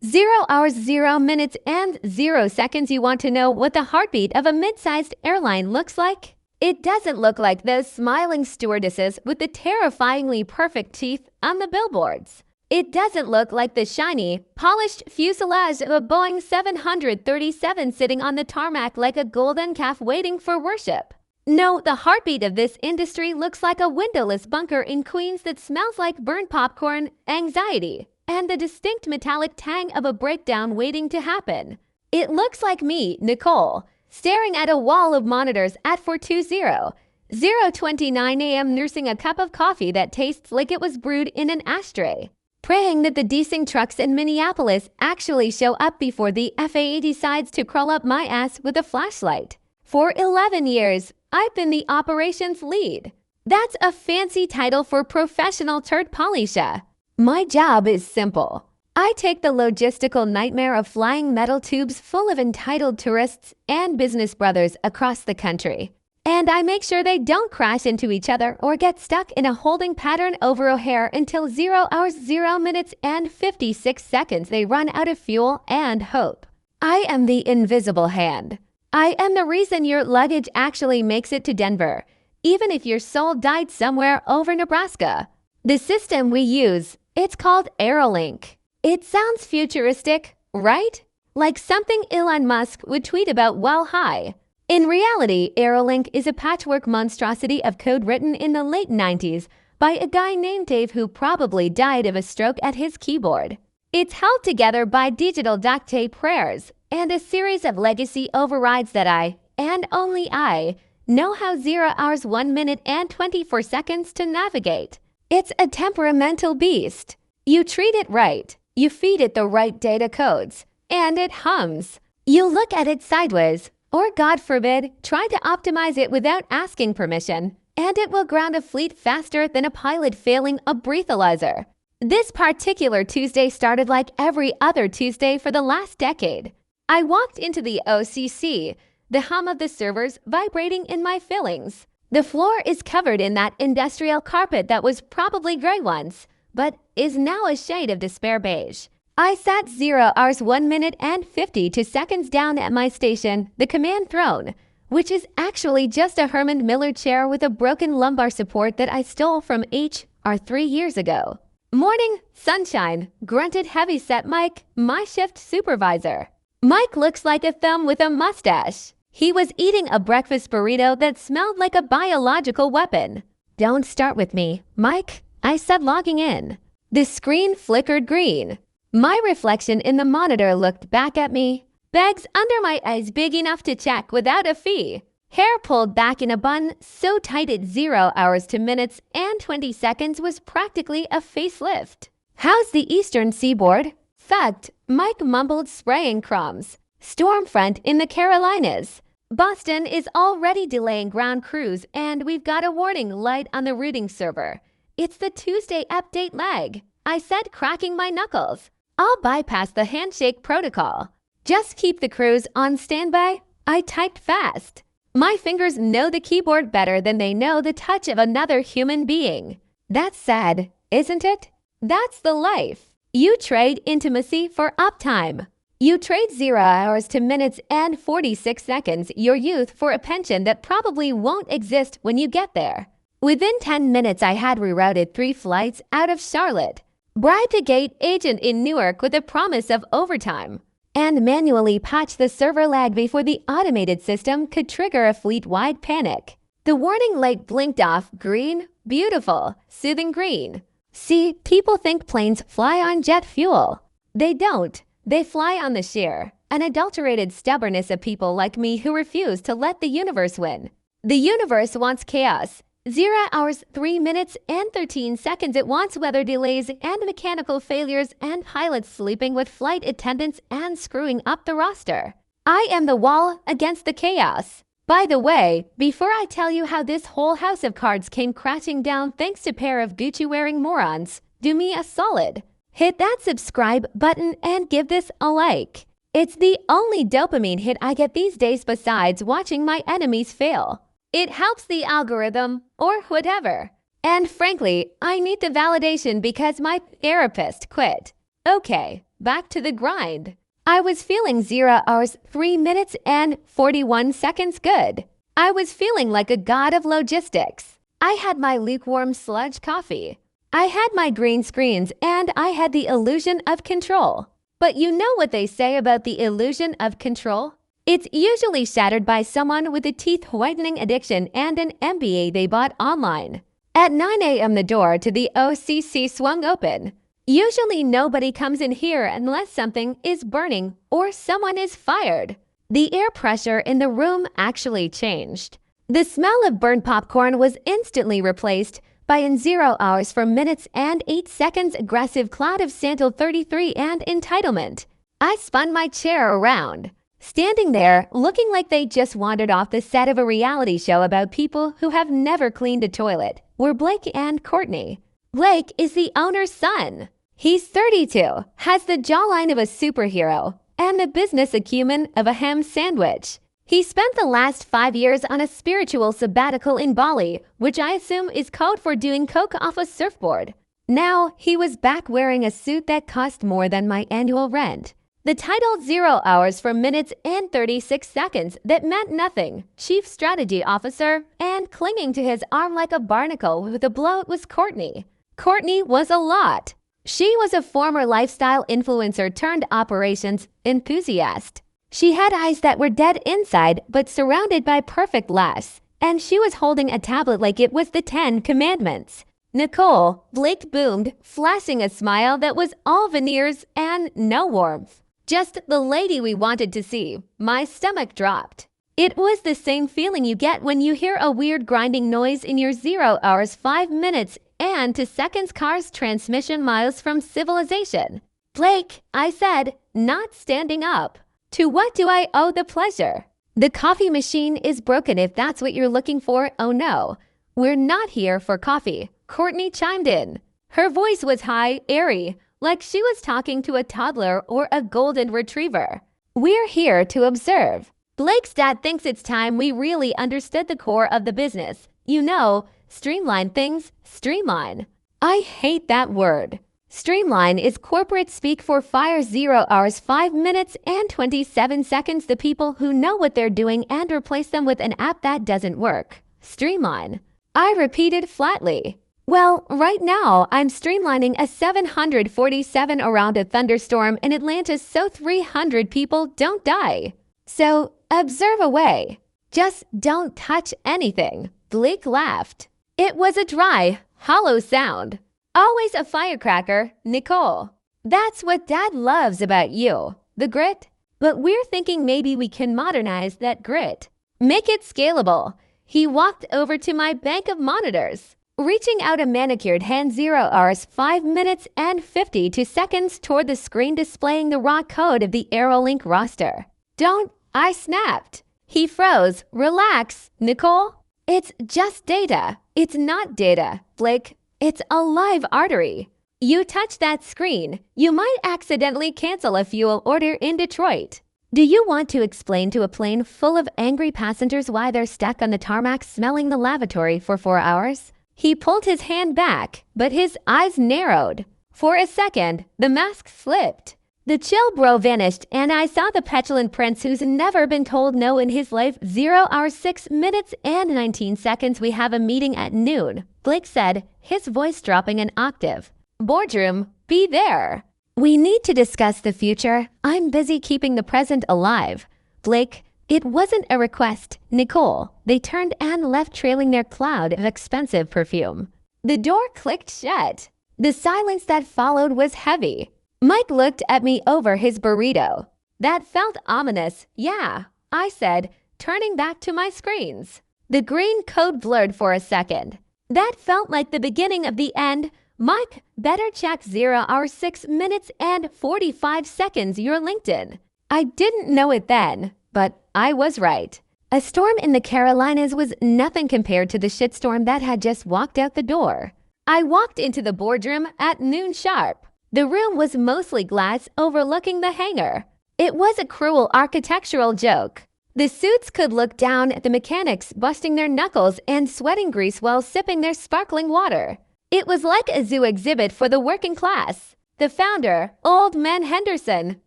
0 hours, 0 minutes, and 0 seconds. You want to know what the heartbeat of a mid-sized airline looks like? It doesn't look like those smiling stewardesses with the terrifyingly perfect teeth on the billboards. It doesn't look like the shiny, polished fuselage of a Boeing 737 sitting on the tarmac like a golden calf waiting for worship. No, the heartbeat of this industry looks like a windowless bunker in Queens that smells like burnt popcorn, anxiety, and the distinct metallic tang of a breakdown waiting to happen. It looks like me, Nicole, staring at a wall of monitors at 4:20:29 a.m. nursing a cup of coffee that tastes like it was brewed in an ashtray, praying that the desing trucks in Minneapolis actually show up before the FAA decides to crawl up my ass with a flashlight. For 11 years, I've been the operations lead. That's a fancy title for professional turd polisher. My job is simple. I take the logistical nightmare of flying metal tubes full of entitled tourists and business brothers across the country, and I make sure they don't crash into each other or get stuck in a holding pattern over O'Hare until 0 hours, 0 minutes, and 56 seconds they run out of fuel and hope. I am the invisible hand. I am the reason your luggage actually makes it to Denver, even if your soul died somewhere over Nebraska. The system we use, it's called Airline. It sounds futuristic, right? Like something Elon Musk would tweet about while high. In reality, Airline is a patchwork monstrosity of code written in the late 90s by a guy named Dave who probably died of a stroke at his keyboard. It's held together by digital duct tape prayers and a series of legacy overrides that I, and only I, know how 0 hours, 1 minute, and 24 seconds to navigate. It's a temperamental beast. You treat it right, you feed it the right data codes, and it hums. You look at it sideways, or God forbid, try to optimize it without asking permission, and it will ground a fleet faster than a pilot failing a breathalyzer. This particular Tuesday started like every other Tuesday for the last decade. I walked into the OCC, the hum of the servers vibrating in my fillings. The floor is covered in that industrial carpet that was probably gray once, but is now a shade of despair beige. I sat 0 hours, 1 minute, and 52 seconds down at my station, the command throne, which is actually just a Herman Miller chair with a broken lumbar support that I stole from HR 3 years ago. Morning, sunshine, grunted heavyset Mike, my shift supervisor. Mike looks like a thumb with a mustache. He was eating a breakfast burrito that smelled like a biological weapon. Don't start with me, Mike, I said logging in. The screen flickered green. My reflection in the monitor looked back at me. Bags under my eyes big enough to check without a fee. Hair pulled back in a bun so tight at 0 hours to minutes and 20 seconds was practically a facelift. How's the eastern seaboard? Fucked, Mike mumbled, spraying crumbs. Stormfront in the Carolinas. Boston is already delaying ground crews and we've got a warning light on the routing server. It's the Tuesday update lag, I said, cracking my knuckles. I'll bypass the handshake protocol. Just keep the crews on standby, I typed fast. My fingers know the keyboard better than they know the touch of another human being. That's sad, isn't it? That's the life. You trade intimacy for uptime. You trade 0 hours to minutes and 46 seconds, your youth, for a pension that probably won't exist when you get there. Within 10 minutes, I had rerouted 3 flights out of Charlotte, bribed a gate agent in Newark with a promise of overtime, and manually patched the server lag before the automated system could trigger a fleet-wide panic. The warning light blinked off green, beautiful, soothing green. See, people think planes fly on jet fuel. They don't. They fly on the sheer, unadulterated stubbornness of people like me who refuse to let the universe win. The universe wants chaos. 0 hours, 3 minutes, and 13 seconds. It wants weather delays and mechanical failures and pilots sleeping with flight attendants and screwing up the roster. I am the wall against the chaos. By the way, before I tell you how this whole house of cards came crashing down thanks to a pair of Gucci-wearing morons, do me a solid. Hit that subscribe button and give this a like. It's the only dopamine hit I get these days besides watching my enemies fail. It helps the algorithm, or whatever. And frankly, I need the validation because my therapist quit. Okay, back to the grind. I was feeling 0 hours 3 minutes and 41 seconds good. I was feeling like a god of logistics. I had my lukewarm sludge coffee. I had my green screens and I had the illusion of control. But you know what they say about the illusion of control? It's usually shattered by someone with a teeth whitening addiction and an MBA they bought online. At 9 a.m. the door to the OCC swung open. Usually nobody comes in here unless something is burning or someone is fired. The air pressure in the room actually changed. The smell of burnt popcorn was instantly replaced by in 0 hours 4 minutes and 8 seconds aggressive cloud of Santal 33 and entitlement. I spun my chair around, standing there looking like they just wandered off the set of a reality show about people who have never cleaned a toilet, were Blake and Courtney. Blake is the owner's son. He's 32, has the jawline of a superhero, and the business acumen of a ham sandwich. He spent the last 5 years on a spiritual sabbatical in Bali, which I assume is code for doing coke off a surfboard. Now, he was back wearing a suit that cost more than my annual rent. The title 0 hours 4 minutes and 36 seconds that meant nothing, Chief Strategy Officer, and clinging to his arm like a barnacle with a bloat was Courtney. Courtney was a lot. She was a former lifestyle influencer turned operations enthusiast. She had eyes that were dead inside but surrounded by perfect laughs, and she was holding a tablet like it was the 10 Commandments. Nicole, Blake boomed, flashing a smile that was all veneers and no warmth. Just the lady we wanted to see. My stomach dropped. It was the same feeling you get when you hear a weird grinding noise in your 0 hours 5 minutes and to seconds car's transmission miles from civilization. Blake, I said, not standing up. To what do I owe the pleasure? The coffee machine is broken if that's what you're looking for. Oh no, we're not here for coffee. Courtney chimed in. Her voice was high, airy, like she was talking to a toddler or a golden retriever. We're here to observe. Blake's dad thinks it's time we really understood the core of the business. You know, streamline things, streamline. I hate that word. Streamline is corporate speak for fire 0 hours 5 minutes and 27 seconds the people who know what they're doing and replace them with an app that doesn't work. Streamline. I repeated flatly. Well, right now I'm streamlining a 747 around a thunderstorm in Atlanta so 300 people don't die. So, observe away. Just don't touch anything. Blake laughed. It was a dry, hollow sound. Always a firecracker, Nicole. That's what Dad loves about you, the grit. But we're thinking maybe we can modernize that grit. Make it scalable. He walked over to my bank of monitors, reaching out a manicured hand 0 hours 5 minutes and 52 seconds toward the screen displaying the raw code of the Aerolink roster. Don't, I snapped. He froze. Relax, Nicole. It's just data. It's not data, Blake. It's a live artery. You touch that screen, you might accidentally cancel a fuel order in Detroit. Do you want to explain to a plane full of angry passengers why they're stuck on the tarmac smelling the lavatory for 4 hours? He pulled his hand back, but his eyes narrowed. For a second, the mask slipped. The chill bro vanished and I saw the petulant prince who's never been told no in his life. 0 hours 6 minutes and 19 seconds. We have a meeting at noon, Blake said, his voice dropping an octave. Boardroom, be there. We need to discuss the future. I'm busy keeping the present alive. Blake, it wasn't a request. Nicole. They turned and left trailing their cloud of expensive perfume. The door clicked shut. The silence that followed was heavy. Mike looked at me over his burrito. That felt ominous. Yeah, I said, turning back to my screens. The green code blurred for a second. That felt like the beginning of the end. Mike, better check 0 hours 6 minutes and 45 seconds your LinkedIn. I didn't know it then, but I was right. A storm in the Carolinas was nothing compared to the shitstorm that had just walked out the door. I walked into the boardroom at noon sharp. The room was mostly glass overlooking the hangar. It was a cruel architectural joke. The suits could look down at the mechanics busting their knuckles and sweating grease while sipping their sparkling water. It was like a zoo exhibit for the working class. The founder, Old Man Henderson,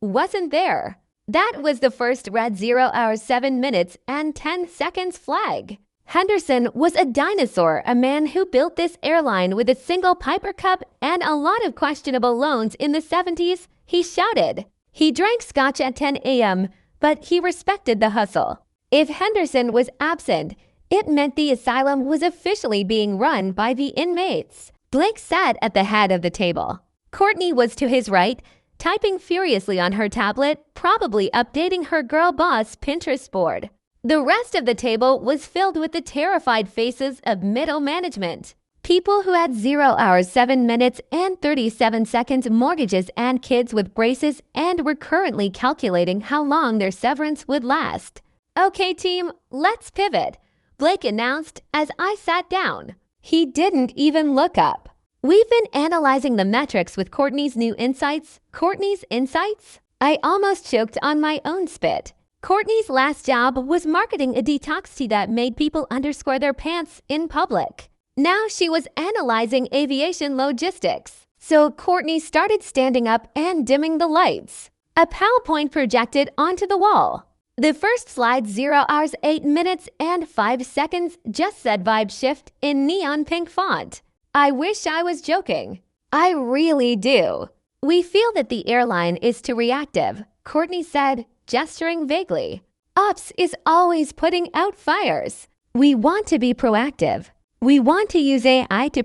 wasn't there. That was the first red 0 hours 7 minutes and 10 seconds flag. Henderson was a dinosaur, a man who built this airline with a single Piper cup and a lot of questionable loans in the 70s, he shouted. He drank scotch at 10 a.m., but he respected the hustle. If Henderson was absent, it meant the asylum was officially being run by the inmates. Blake sat at the head of the table. Courtney was to his right, typing furiously on her tablet, probably updating her girl boss Pinterest board. The rest of the table was filled with the terrified faces of middle management. People who had 0 hours 7 minutes and 37 seconds mortgages and kids with braces and were currently calculating how long their severance would last. Okay team, let's pivot, Blake announced as I sat down. He didn't even look up. We've been analyzing the metrics with Courtney's new insights. Courtney's insights? I almost choked on my own spit. Courtney's last job was marketing a detox tea that made people underscore their pants in public. Now she was analyzing aviation logistics. So Courtney started standing up and dimming the lights. A PowerPoint projected onto the wall. The first slide 0 hours 8 minutes and 5 seconds just said vibe shift in neon pink font. I wish I was joking. I really do. We feel that the airline is too reactive, Courtney said, gesturing vaguely. Ops is always putting out fires. We want to be proactive. We want to use AI to